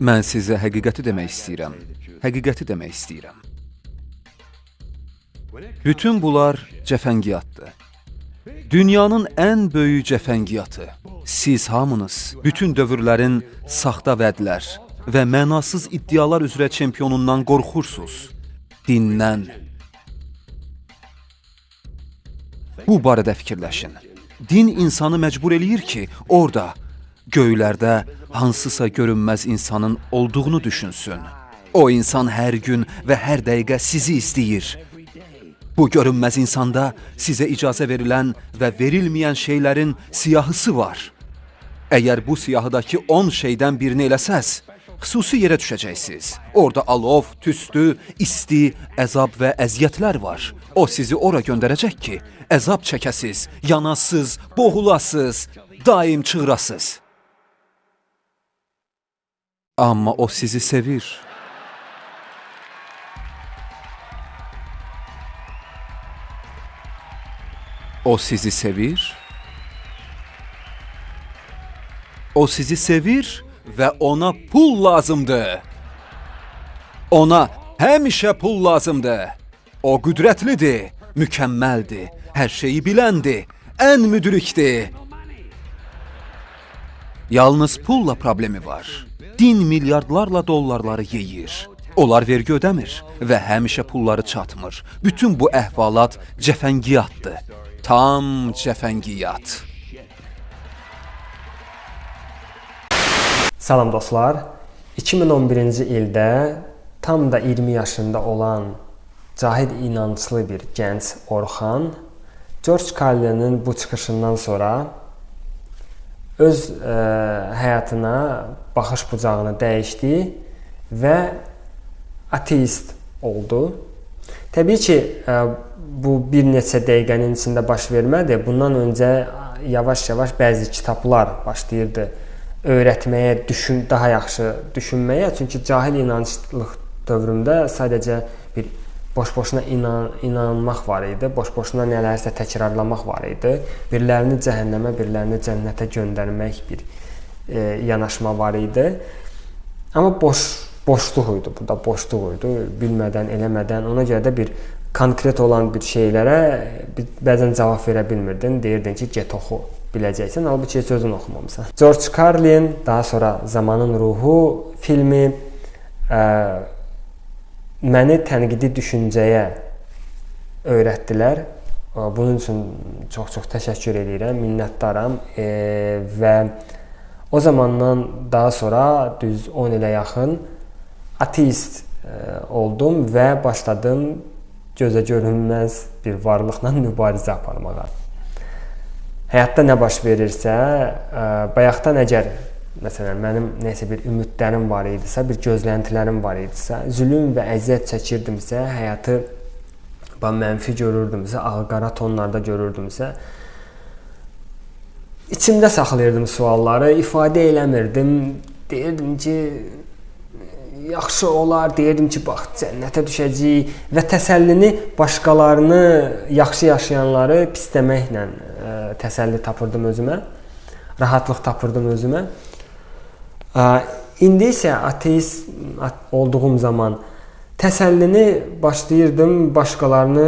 Mən sizə həqiqəti demək istəyirəm. Həqiqəti demək istəyirəm. Bütün bunlar cəfəngiyatdır. Dünyanın ən böyük cəfəngiyatı. Siz hamınız bütün dövrlərin saxta vədlər və mənasız iddialar üzrə çempionundan qorxursuz. Dindən. Bu barədə fikirləşin. Din insanı məcbur eləyir ki, orada, göylərdə hansısa görünməz insanın olduğunu düşünsün. O insan hər gün və hər dəqiqə sizi istəyir. Bu görünməz insanda sizə icazə verilən və verilməyən şeylərin siyahısı var. Əgər bu siyahıdakı 10 şeydən birini eləsəz, xüsusi yerə düşəcəksiniz. Orada alov, tüstü, isti, əzab və əziyyətlər var. O sizi ora göndərəcək ki, əzab çəkəsiz, yanasız, boğulasız, daim çığırasız. Amma o sizi sevir. O sizi sevir. O sizi sevir və ona pul lazımdır. Ona həmişə pul lazımdır. O qüdrətlidir, mükəmməldir, hər şeyi biləndir, ən müdrikdir. Yalnız pulla problemi var. Din milyardlarla dollarları yeyir. Onlar vergi ödəmir və həmişə pulları çatmır. Bütün bu əhvalat cəfəngiyatdır. Tam cəfəngiyat. Salam dostlar. 2011-ci ildə tam da 20 yaşında olan cahil inanclı bir gənc Orxan George Carlin'in bu çıxışından sonra öz həyatına baxış bucağını dəyişdi və ateist oldu. Təbii ki, bu bir neçə dəqiqənin içində baş vermədi. Bundan öncə yavaş-yavaş bəzi kitablar başlayırdı öyrətməyə, daha yaxşı düşünməyə. Çünki cahil inanclıq dövründə sadəcə bir boş-boşuna inanmaq var idi. Boş-boşuna nələrsə təkrarlamaq var idi. Birilərini cəhənnəmə, birilərini cənnətə göndərmək bir yanaşma var idi. Amma boşluq idi, burada boşluq idi. Bilmədən, eləmədən, ona görə də bir konkret olan bir şeylərə bəzən cavab verə bilmirdin. Deyirdin ki, get oxu, biləcəksən. Halbuki heç özün oxumamısan. George Carlin, daha sonra Zamanın Ruhu filmi məni tənqidi düşüncəyə öyrətdilər. Bunun üçün çox-çox təşəkkür edirəm, minnətdaram və o zamandan daha sonra düz 10 ilə yaxın ateist oldum və başladım gözə görünməz bir varlıqla mübarizə aparmağa. Həyatda nə baş verirsə, bayaqdan əgər məsələn, mənim nəsə bir ümidlərim var idisə, bir gözləntilərim var idisə, zülm və əziyyət çəkirdimsə, həyatı mənfi görürdümsə, ağ-qara tonlarda görürdümsə, içimdə saxlayırdım sualları, ifadə eləmirdim, deyirdim ki, yaxşı olar, deyirdim ki, bax, cənnətə düşəcəyik və təsəllini başqalarını, yaxşı yaşayanları pis deməklə təsəlli tapırdım özümə, rahatlıq tapırdım özümə. İndi isə ateist olduğum zaman təsəllini başlayırdım başqalarını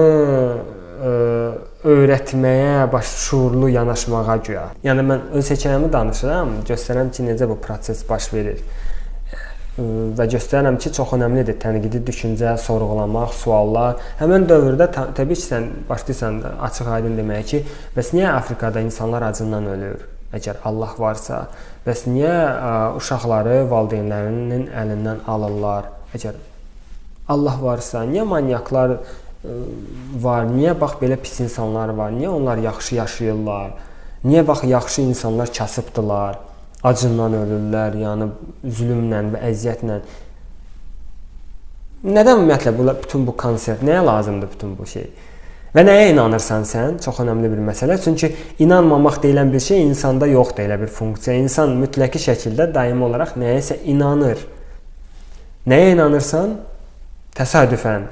öyrətməyə, şuurlu yanaşmağa güya. Yəni mən öz hekayəmi danışıram, göstərəm ki, necə bu proses baş verir. Və göstərirəm ki, çox önəmlidir tənqidi düşüncə, sorğulamaq, suallar. Həmən dövrdə təbii ki, sən başlayırsan açıq-aydın deməyə ki, bəs niyə Afrikada insanlar acından ölür? Əgər Allah varsa, bəs niyə uşaqları valideynlərinin əlindən alırlar? Əgər Allah varsa, niyə manyaklar var? Niyə bax belə pis insanlar var? Niyə onlar yaxşı yaşayırlar? Niyə bax yaxşı insanlar kasıbdılar? Acından ölürlər, yəni zülmlə və əziyyətlə. Nədən ümumiyyətlə bütün bu konsept, nəyə lazımdır bütün bu şey? Və nəyə inanırsan sən? Çox önəmli bir məsələ. Çünki inanmamaq deyilən bir şey insanda yoxdur elə bir funksiya. İnsan mütləqi şəkildə daimi olaraq nəyəsə inanır. Nəyə inanırsan? Təsadüfən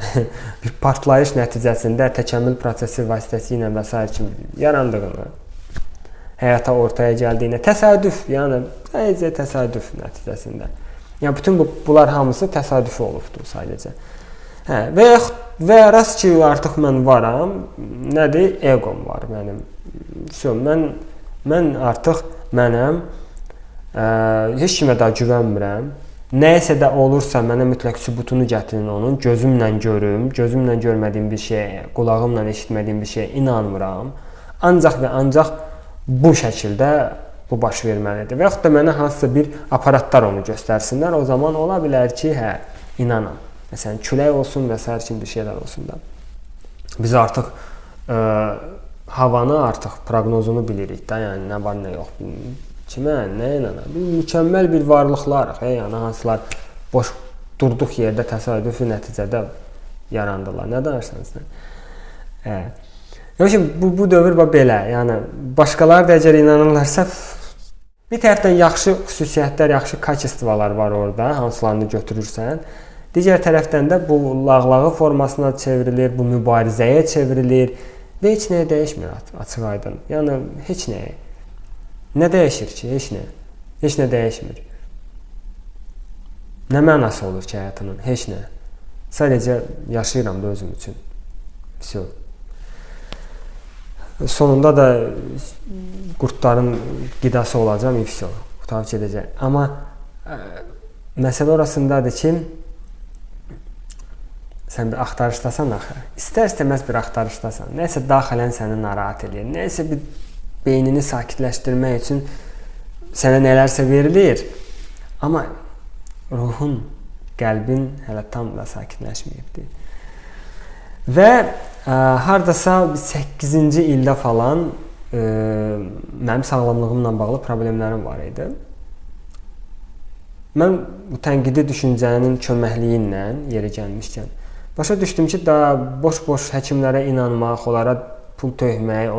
bir partlayış nəticəsində təkəmmül prosesi vasitəsilə və s. kimi yarandığını, həyata ortaya gəldiyinə təsadüf, yəni sadəcə təsadüf nəticəsində Yəni bütün bunlar hamısı təsadüfi olubdu sadəcə. Hə, və rast ki artıq mən varam, nədir? Eqom var mənim. Mən artıq mənəm. Heç kimə də güvənmirəm. Nəyəsə də olursa mənə mütləq sübutunu gətirin onun. Gözümlə görüm, gözümlə görmədiyim bir şeyə, qulağımla eşitmədiyim bir şeyə inanmıram. Ancaq və ancaq bu şəkildə bu baş verməlidir. Və yaxud da mənə hansısa bir aparatlar onu göstərsinlər. O zaman ola bilər ki, hə, inanam. Məsələn, külək olsun və sair kimi bir şeylər olsun da. Biz artıq havanı artıq proqnozunu bilirik də, yəni nə var, nə yox. Kimə, nəyə inanam? Biz mükəmməl bir varlıqlarıq, yəni hansılar boş durduq yerdə təsadüfi nəticədə yarandılar. Nə danışırsanız? Bu dövr belə, yəni başqaları da əgər inanırlarsa, bir tərəfdən yaxşı xüsusiyyətlər, yaxşı kачествоlar var orada, hansılarını götürürsən. Digər tərəfdən də bu lağlağı formasına çevrilir, bu mübarizəyə çevrilir və heç nəyə dəyişmir açıq aydın. Yəni heç nəyə. Nə dəyişir ki? Heç nə. Heç nə dəyişmir. Nə mənası olur ki həyatının? Heç nə. Sadəcə yaşayıram da özüm üçün. Всё. Sonunda da qurtların qidası olacam, всё. Qutarıb gedəcək. Amma məsələ orasındadır ki, sən bir axtarışdasan axı. İstər-istəməz bir axtarışdasan. Nəsə daxilən səni narahat edir. Nəsə bir beynini sakitləşdirmək üçün sənə nələrsə verilir. Amma ruhun, qəlbin hələ tam da sakitləşməyibdir. Və hardasa 8-ci ildə falan mənim sağlamlığımla bağlı problemlərim var idi. Mən bu tənqidi düşüncənin köməkliyi ilə yeri gəlmişkən başa düşdüm ki, daha boş-boş həkimlərə inanmaq, onlara pul tökmək,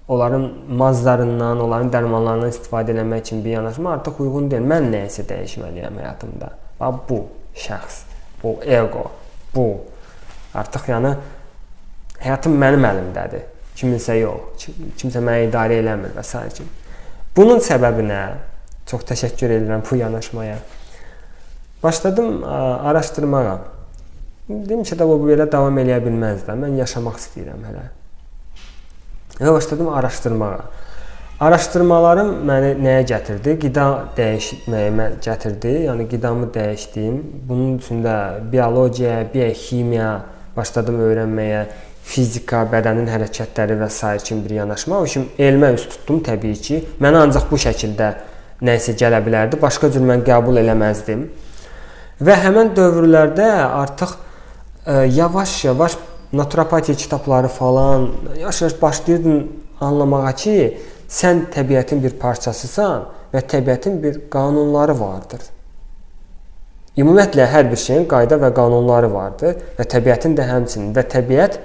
onların mazlarından, onların dərmanlarından istifadə etmək üçün bir yanaşma artıq uyğun deyil. Mən nəyisə dəyişməliyəm həyatımda. Bax bu şəxs, bu ego, bu artıq yəni həyatım mənim əlimdədir. Kiminsə yox, kimsə məni idarə eləmir və s. Bunun səbəbi nə? Çox təşəkkür edirəm bu yanaşmaya. Başladım araşdırmağa. Dedim ki, bu belə davam eləyə bilməz də. Mən yaşamaq istəyirəm hələ. Və başladım araşdırmağa. Araşdırmalarım məni nəyə gətirdi? Qida dəyişməyimə gətirdi. Yəni qidamı dəyişdim. Bunun üçün də biologiya, biokimiya başladım öyrənməyə. Fizika, bədənin hərəkətləri və s. kimi bir yanaşma. O üçün elmə üst tutdum təbii ki. Mənə ancaq bu şəkildə nəsə gələ bilərdi. Başqa cür mən qəbul eləməzdim. Və həmən dövrlərdə artıq yavaş-yavaş naturopatiya kitabları falan yavaş-yavaş başlayırdın anlamağa ki, sən təbiətin bir parçasısan və təbiətin bir qanunları vardır. Ümumiyyətlə hər bir şeyin qayda və qanunları vardır və təbiətin də həmçinin. Və təbiət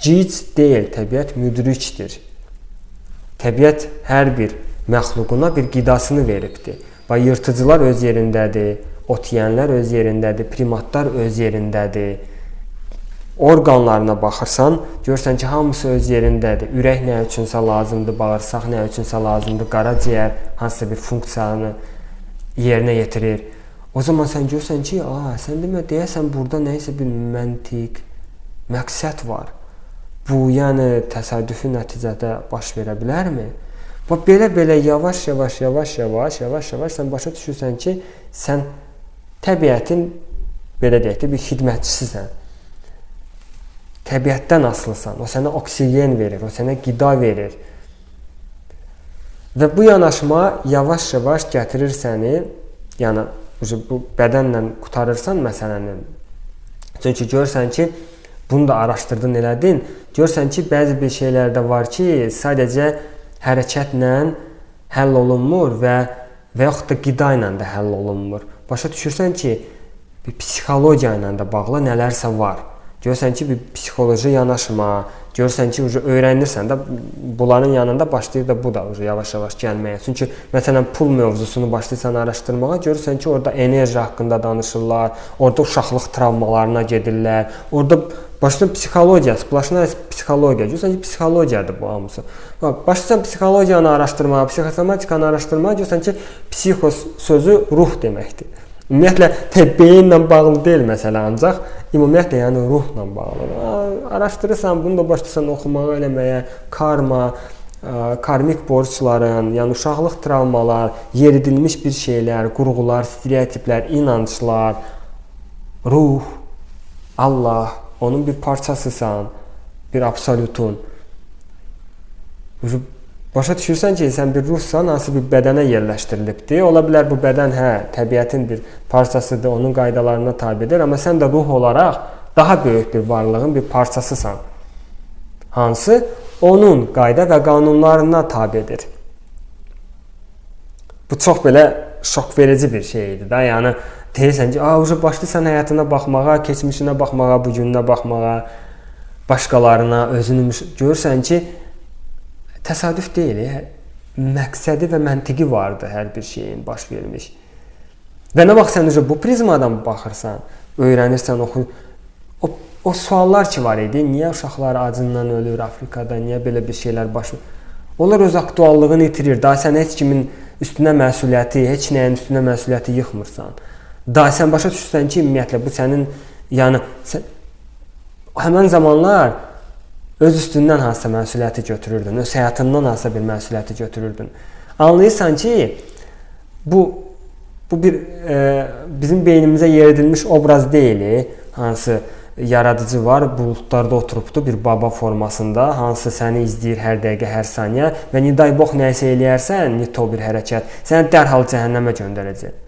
gic deyil, təbiət müdrikdir. Təbiət hər bir məxluquna bir qidasını veribdir. Və yırtıcılar öz yerindədir, ot yeyənlər öz yerindədir, primatlar öz yerindədir. Orqanlarına baxırsan, görürsən ki, hamısı öz yerindədir. Ürək nə üçünsə lazımdır, bağırsaq nə üçünsə lazımdır, qaraciyər hansısa bir funksiyanı yerinə yetirir. O zaman sən görürsən ki, sən demə, deyəsən burada nəyisə bir məntiq, məqsəd var. Bu, yəni təsadüfi nəticədə baş verə bilərmi? Bax, belə yavaş-yavaş sən başa düşürsən ki, sən təbiətin, belə deyək də, bir xidmətçisisən. Təbiətdən asılısan, o sənə oksigen verir, o sənə qida verir. Və bu yanaşma yavaş-yavaş gətirir səni, yəni bu bədənlə qutarırsan məsələni. Çünki görürsən ki, bunu da araşdırdın, elədin. Görürsən ki, bəzi bir şeylər də var ki, sadəcə hərəkətlə həll olunmur və yaxud da qida ilə də həll olunmur. Başa düşürsən ki, bir psixologiya ilə də bağlı nələrsə var. görürsən ki, bir psixoloji yanaşma, görürsən ki, öyrənirsən də bunların yanında başlayır da bu da yavaş-yavaş gəlməyə. Çünki məsələn pul mövzusunu başlayırsan araşdırmağa, görürsən ki, orada enerji haqqında danışırlar, orada uşaqlıq travmalarına gedirlər, orada başlayır psixologiya, splaşna psixologiya. Görürsən ki, psixologiyadır bu hamısı. Başlayırsan psixologiyanı araşdırmağa, psixosomatikanı araşdırmağa, görürsən ki, psixos sözü ruh deməkdir. Ümumiyyətlə beyinlə bağlı deyil məsələ, ancaq ümumiyyətlə yəni ruhla bağlıdır. Araşdırırsan, bunu da başlayırsan oxumağa, eləməyə, karma, karmik borcların, yəni uşaqlıq travmalar, yeridilmiş bir şeylər, qurğular, stereotiplər, inanclar, ruh, Allah, onun bir parçasısan, bir absolutun. Başa düşürsən ki, sən bir ruhsan, hansı bir bədənə yerləşdirilibdir. Ola bilər bu bədən təbiətin bir parçasıdır, onun qaydalarına tabedir, amma sən də ruh olaraq daha böyük bir varlığın bir parçasısan. Hansı onun qayda və qanunlarına tabedir. Bu çox belə şok verici bir şeydir da. Yəni deyirsən ki, başlayırsan həyatına baxmağa, keçmişinə baxmağa, bu gününə baxmağa, başqalarına, özünü görürsən ki, təsadüf deyil, məqsədi və məntiqi vardı hər bir şeyin baş vermiş. Və nə vaxt sən bu prizmadan baxırsan, öyrənirsən, o suallar ki var idi, niyə uşaqlar acından ölür Afrikada, niyə belə bir şeylər baş verir? Onlar öz aktuallığını itirir, daha sən heç kimin üstünə məsuliyyəti, heç nəyin üstünə məsuliyyəti yıxmırsan. Daha sən başa düşürsən ki, ümumiyyətlə bu sənin, yəni həmən zamanlar öz üstündən hansısa məsuliyyəti götürürdün, öz həyatından hansısa bir məsuliyyəti götürürdün. Anlayırsan ki, bu bir bizim beynimizə yeridilmiş obraz deyil, hansı yaradıcı var, buludlarda oturubdu bir baba formasında, hansı səni izləyir hər dəqiqə, hər saniyə və niday box nəyisə eləyərsən, nito bir hərəkət, səni dərhal cəhənnəmə göndərəcək.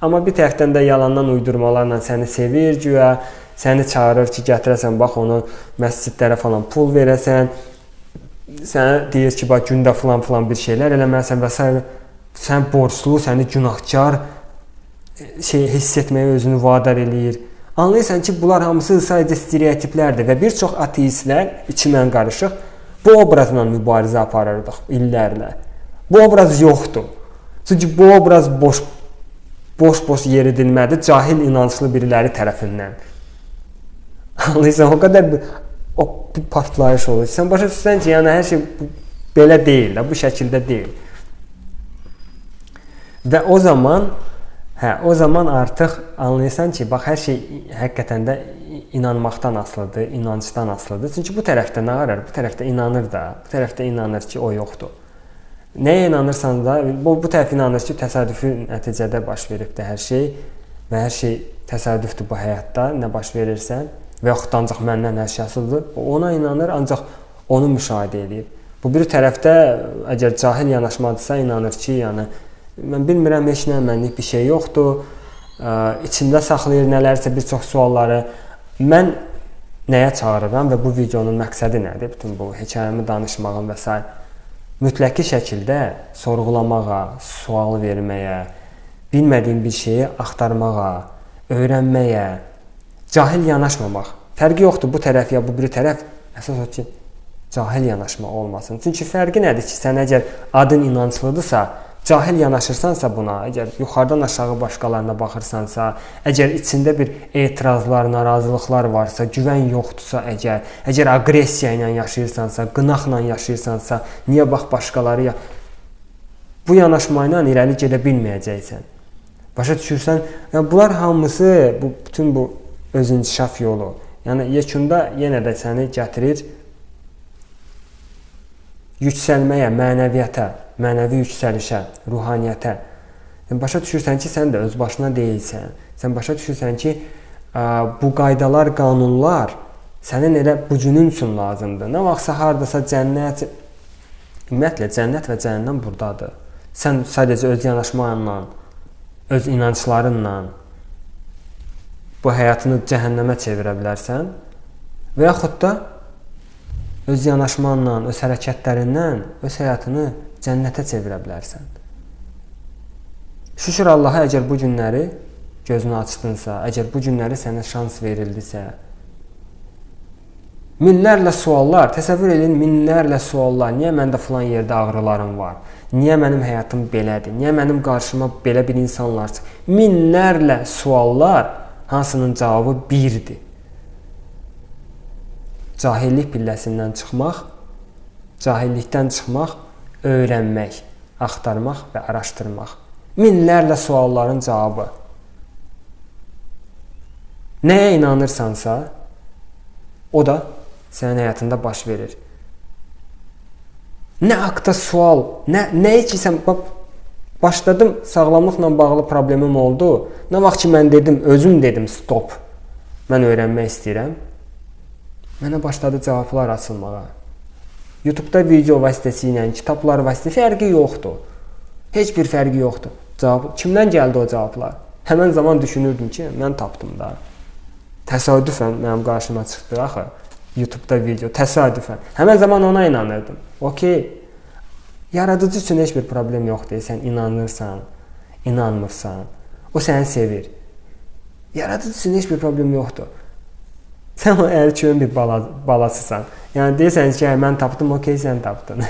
Amma bir tərəfdən də yalandan uydurmalarla səni sevir, güya səni çağırır ki, gətirəsən, bax onu məscidlərə falan pul verəsən, sənə deyir ki, bax gündə falan bir şeylər eləməlisən və sən borclu, səni günahkar hiss etməyə özünü vadar eləyir. Anlayırsan ki, bunlar hamısı sadəcə stereotiplərdir və bir çox ateistlər, içimən qarışıq, bu obrazla mübarizə aparırdıq illərlə. Bu obraz yoxdur. Çünki bu obraz boş yeridilmədir, cahil inanclı biriləri tərəfindən. Anlayırsan, o qədər bir partlayış olur. Sən başa düşürsən ki, yəni hər şey belə deyil, bu şəkildə deyil. Və o zaman artıq anlayırsan ki, bax hər şey həqiqətən də inanmaqdan asılıdır, inancdan asılıdır. Çünki bu tərəfdə nə arar? Bu tərəfdə inanır da, bu tərəfdə inanır ki, o yoxdur. Nəyə inanırsan da, bu tərəf inanır ki, təsadüfi nəticədə baş veribdir hər şey və hər şey təsadüfdür bu həyatda, nə baş verirsən və yaxud da ancaq məndən hər şey asılıdır. Ona inanır, ancaq onu müşahidə edir. Bu bir tərəfdə əgər cahil yanaşmadırsa, inanır ki, yəni mən bilmirəm, heç nə, mənlik bir şey yoxdur, içində saxlayır nələrsə, bir çox sualları. Mən nəyə çağırıram və bu videonun məqsədi nədir? Bütün bu hekayəmi danışmağım və s. Mütləqi şəkildə sorğulamağa, sual verməyə, bilmədiyim bir şeyi axtarmağa, öyrənməyə, cahil yanaşmamaq. Fərqi yoxdur bu tərəf ya bu biri tərəf, əsas o ki, cahil yanaşma olmasın. Çünki fərqi nədir ki, sən əgər adın inanclıdırsa, cahil yanaşırsansa buna, əgər yuxarıdan aşağı başqalarına baxırsansa, əgər içində bir etirazlar, narazılıqlar varsa, güvən yoxdursa, əgər aqressiya ilə yaşayırsansa, qınaqla yaşayırsansa, niyə bax başqaları bu yanaşma ilə irəli gedə bilməyəcəksən. Başa düşürsən? Yəni bunlar hamısı bütün bu öz inkişaf yolu. Yəni yekunda yenə də səni gətirir yüksəlməyə, mənəviyyata, mənəvi yüksəlişə, ruhaniyyətə. Sən başa düşürsən ki, sən də öz başına deyilsən. Sən başa düşürsən ki, bu qaydalar, qanunlar sənin elə bu günün üçün lazımdır. Nə vaxtsa hardasa cənnət, ümumiyyətlə cənnət və cəhənnəm buradadır. Sən sadəcə öz yanaşmanla, öz inanclarınla bu həyatını cəhənnəmə çevirə bilərsən və yaxud da öz yanaşmanla, öz hərəkətlərindən öz həyatını cənnətə çevirə bilərsən. Şükür Allaha, əgər bu günləri gözünü açdınsa, əgər bu günləri sənə şans verildisə, Minlərlə suallar, təsəvvür edin, minlərlə suallar. Niyə məndə filan yerdə ağrılarım var? Niyə mənim həyatım belədir? Niyə mənim qarşıma belə bir insanlar çıxır? Minlərlə suallar, hansının cavabı birdir. Cahillik pilləsindən çıxmaq, cahillikdən çıxmaq, öyrənmək, axtarmaq və araşdırmaq. Minlərlə sualların cavabı. Nəyə inanırsansa, o da sənin həyatında baş verir. Nə haqda sual, nə içirsən, başladım, sağlamlıqla bağlı problemim oldu. Nə vaxt ki mən dedim, özüm dedim, stop, mən öyrənmək istəyirəm. Mənə başladı cavablar açılmağa. YouTube'da video vasitəsilə, kitablar vasitəsilə fərqi yoxdur. Heç bir fərqi yoxdur. Kimdən gəldi o cavablar? Həmən zaman düşünürdüm ki, mən tapdım da. Təsadüfən mənim qarşıma çıxdı axı. YouTube'da video, təsadüfən. Həmən zaman ona inanırdım. Okey. Yaradıcı üçün heç bir problem yoxdur. Sən inanırsan, inanmırsan. O səni sevir. Yaradıcı üçün heç bir problem yoxdur. Sən o ərköyün bir balasısan. Yəni deyirsən ki, mən tapdım, okey, sən tapdın.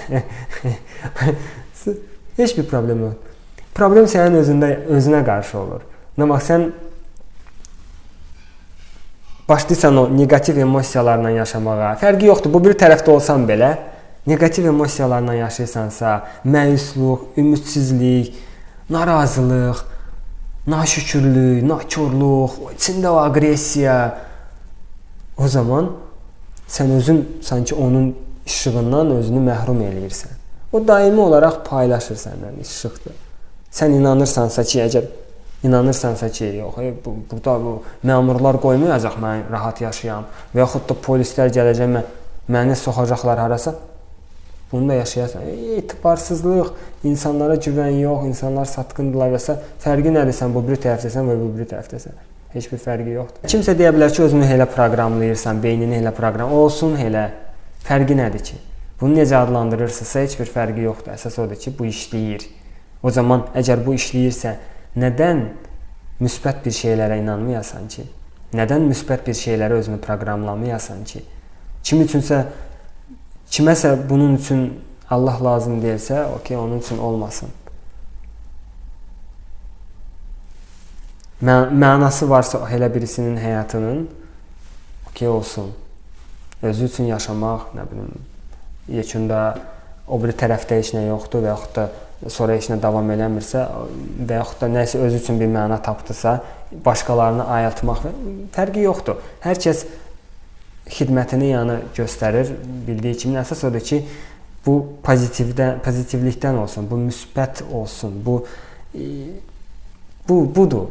Heç bir problem yoxdur. Problem sənin özünə qarşı olur. Nə vaxt sən başlayırsan o negativ emosiyalarla yaşamağa, fərqi yoxdur, bu bir tərəfdə olsan belə, negativ emosiyalarla yaşayırsansa, məyusluq, ümidsizlik, narazılıq, naşükürlük, nakorluq, içində o aqressiya, o zaman sən özün sanki onun işığından özünü məhrum eləyirsən. O daimi olaraq paylaşır səndən işıqdır. Sən inanırsansa ki, əgər İnanırsansa ki, yox, burada bu məmurlar qoymayacaq mən rahat yaşayam və yaxud da polislər gələcək məni soxacaqlar harasa, bunu da yaşayarsan. İtibarsızlıq, insanlara güvən yox, insanlar satqındılar və s. Fərqi nədir sən bu bir tərəfdəsən və bu bir tərəfdəsən? Heç bir fərqi yoxdur. Kimsə deyə bilər ki, özünü elə proqramlayırsan, beynini elə olsun elə. Fərqi nədir ki? Bunu necə adlandırırsınızsa heç bir fərqi yoxdur. Əsas odur ki, bu işləyir. O zaman əgər bu işləyirsə, nədən müsbət bir şeylərə inanmayasan ki? Nədən müsbət bir şeylərə özünü proqramlamayasan ki? Kiməsə bunun üçün Allah lazım deyilsə, okey, onun üçün olmasın. Mənası varsa elə birisinin həyatının, okey olsun. Özü üçün yaşamaq, nə bilim, yekunda o biri tərəfdə heç nə yoxdur və yaxud da sonra işinə davam eləmirsə və yaxud da nəsə özü üçün bir məna tapdısa, başqalarını ayıltmaq fərqi yoxdur. Hər kəs xidmətini göstərir, bildiyi kimi. Əsas odur ki, bu pozitivlikdən olsun, bu müsbət olsun, budur.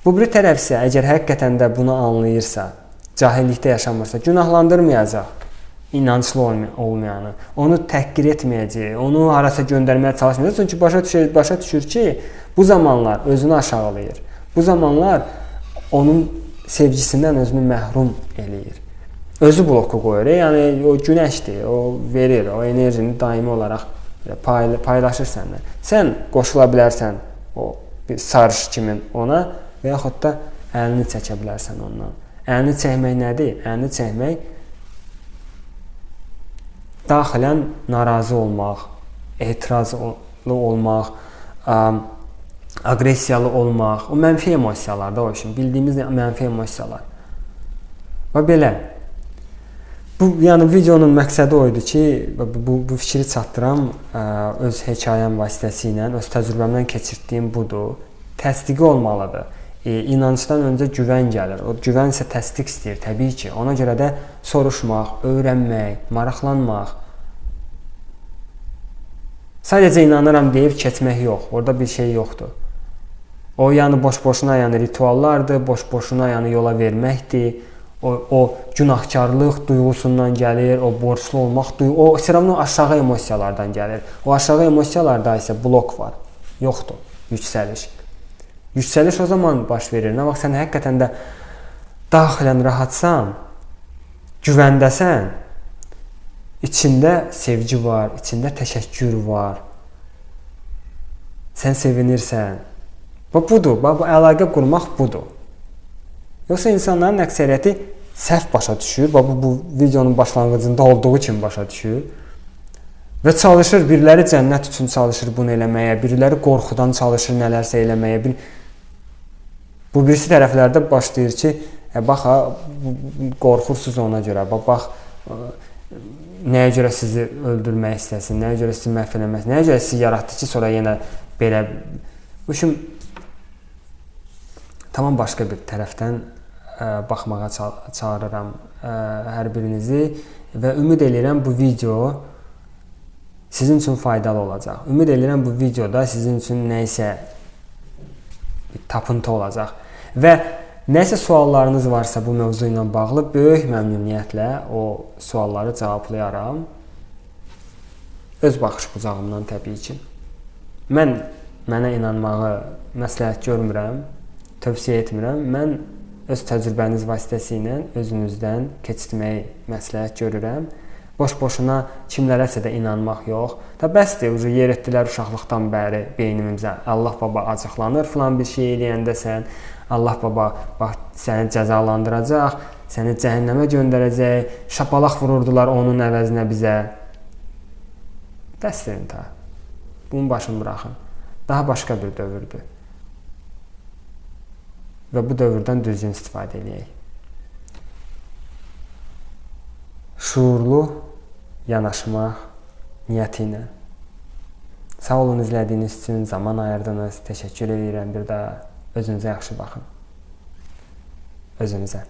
Bu bir tərəf isə əgər həqiqətən də bunu anlayırsa, cahillikdə yaşamırsa, günahlandırmayacaq inanclı olmayanı, onu təhqir etməyəcək, onu harasa göndərməyə çalışmayacaq. Çünki başa düşür ki, bu zamanlar özünü aşağılayır. Bu zamanlar onun sevgisindən özünü məhrum eləyir. Özü bloku qoyur. Yəni o günəşdir, o verir, o enerjini daimi olaraq paylaşır səndən. Sən qoşula bilərsən o bir sarış kimin ona və yaxud da əlini çəkə bilərsən ondan. Əlini çəkmək nədir? Əlini çəkmək daxilən narazı olmaq, etirazlı olmaq, aqressiyalı olmaq, o mənfi emosiyalar da o işin, bildiyimiz mənfi emosiyalar. Və belə. Yəni videonun məqsədi o idi ki, bu fikri çatdıram öz hekayəm vasitəsilə, öz təcrübəmdən keçirdiyim budur. Təsdiqi olmalıdır. İnancdan öncə güvən gəlir. O güvən isə təsdiq istəyir, təbii ki. Ona görə də soruşmaq, öyrənmək, maraqlanmaq. Sadəcə inanıram deyib keçmək yox. Orada bir şey yoxdur. O boş-boşuna rituallardır, boş-boşuna yola verməkdir. O günahkarlıq duyğusundan gəlir, o borclu olmaq duyğusu, o sıramlı aşağı emosiyalardan gəlir. O aşağı emosiyalarda isə blok var. Yoxdur, yüksəliş. Yüksəliş o zaman baş verir. Nə vaxt sən həqiqətən də daxilən rahatsan, güvəndəsən, içində sevgi var, içində təşəkkür var. Sən sevinirsən. Bu budur, bu əlaqə qurmaq budur. Yoxsa insanların əksəriyyəti səhv başa düşür. Bu videonun başlanğıcında olduğu kimi başa düşür. Və çalışır, biriləri cənnət üçün çalışır bunu eləməyə, biriləri qorxudan çalışır nələrsə eləməyə. Bu birisi tərəflərdə başlayır ki, bax qorxursunuz ona görə, bax nəyə görə sizi öldürmək istəsin, nəyə görə sizi məhv eləmək, nəyə görə sizi yaratdı ki, sonra yenə belə. Bu üçün tamam başqa bir tərəfdən baxmağa çağırıram hər birinizi və ümid edirəm bu video sizin üçün faydalı olacaq. Ümid edirəm bu videoda sizin üçün nəyisə bir tapıntı olacaq və nəsə suallarınız varsa bu mövzu ilə bağlı böyük məmnuniyyətlə o sualları cavablayaram. Öz baxış bucağımdan təbii ki. Mənə inanmağı məsləhət görmürəm, tövsiyə etmirəm. Mən öz təcrübəniz vasitəsilə özünüzdən keçirtməyi məsləhət görürəm. Boş-boşuna kimlərəsə də inanmaq yox. Da bəsdir, yer etdilər uşaqlıqdan bəri beynimizə. Allah baba acıqlanır filan bir şey eləyəndə sən. Allah baba bax səni cəzalandıracaq, səni cəhənnəmə göndərəcək. Şapalaq vururdular onun əvəzinə bizə. Bəsdir ta. Bunun başını buraxın. Daha başqa bir dövrdür. Və bu dövrdən düzgün istifadə edək. Şuurlu yanaşmaq niyyəti ilə. Sağ olun izlədiyiniz üçün, zaman ayırdınız. Təşəkkür edirəm bir daha. Özünüzə yaxşı baxın. Özünüzə.